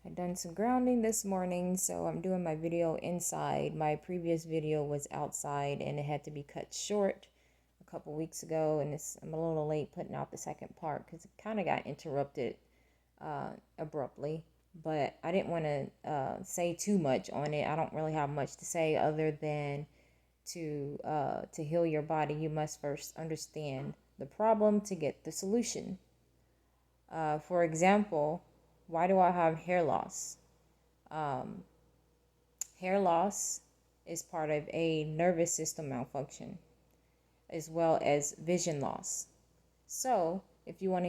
I done some grounding this morning, so I'm doing my video inside. My previous video was outside and it had to be cut short a couple weeks ago, and I'm a little late putting out the second part because it kind of got interrupted abruptly. But I didn't want to say too much on it. I don't really have much to say other than to heal your body, you must first understand the problem to get the solution. For example, why do I have hair loss? Hair loss is part of a nervous system malfunction, as well as vision loss. So, if you want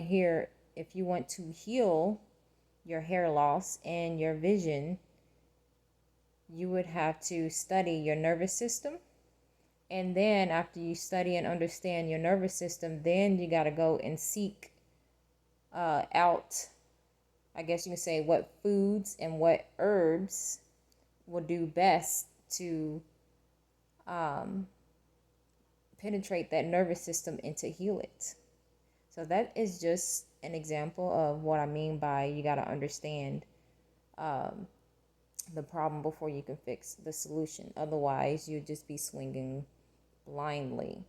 to heal your hair loss and your vision, you would have to study your nervous system. And then after you study and understand your nervous system, then you got to go and seek out, I guess you can say, what foods and what herbs will do best to penetrate that nervous system and to heal it. So that is just an example of what I mean by you got to understand the problem before you can fix the solution. Otherwise, you'd just be swinging blindly.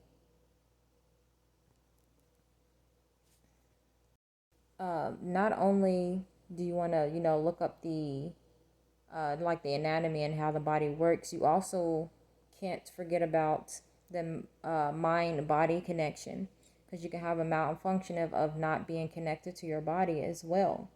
Not only do you want to, look up the like the anatomy and how the body works, you also can't forget about the mind-body connection, because you can have a malfunction of not being connected to your body as well.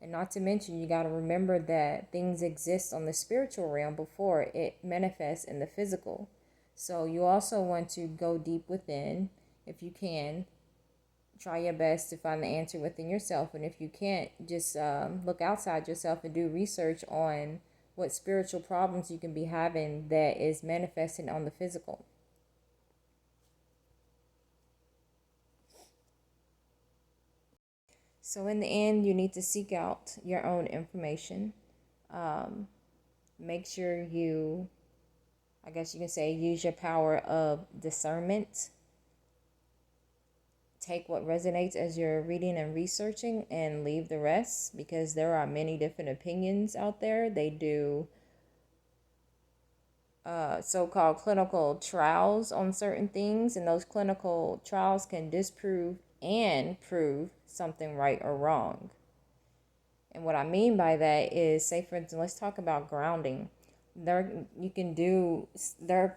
And not to mention, you got to remember that things exist on the spiritual realm before it manifests in the physical. So you also want to go deep within. If you can, try your best to find the answer within yourself. And if you can't, just look outside yourself and do research on what spiritual problems you can be having that is manifesting on the physical. So in the end, you need to seek out your own information. Make sure you, I guess you can say, use your power of discernment. Take what resonates as you're reading and researching and leave the rest, because there are many different opinions out there. They do so-called clinical trials on certain things, and those clinical trials can disprove and prove something right or wrong. And what I mean by that is, say for instance, let's talk about grounding. There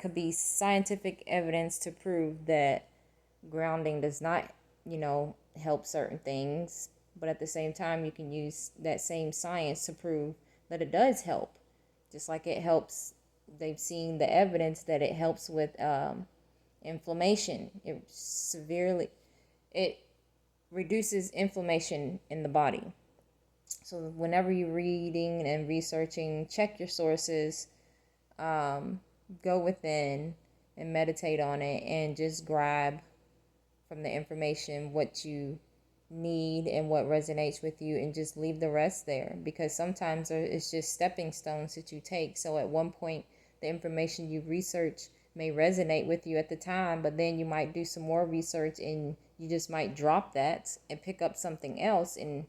could be scientific evidence to prove that grounding does not, help certain things, but at the same time you can use that same science to prove that it does help. Just like it helps, they've seen the evidence that it helps with inflammation. It reduces inflammation in the body. So whenever you're reading and researching, check your sources, go within and meditate on it, and just grab from the information what you need and what resonates with you, and just leave the rest there, because sometimes it's just stepping stones that you take. So at one point, the information you research may resonate with you at the time, but then you might do some more research and you just might drop that and pick up something else, and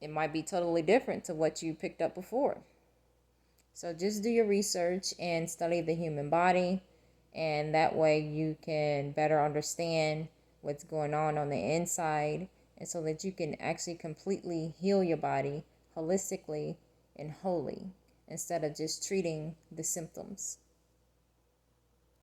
it might be totally different to what you picked up before. So just do your research and study the human body, and that way you can better understand what's going on the inside, and so that you can actually completely heal your body holistically and wholly, instead of just treating the symptoms.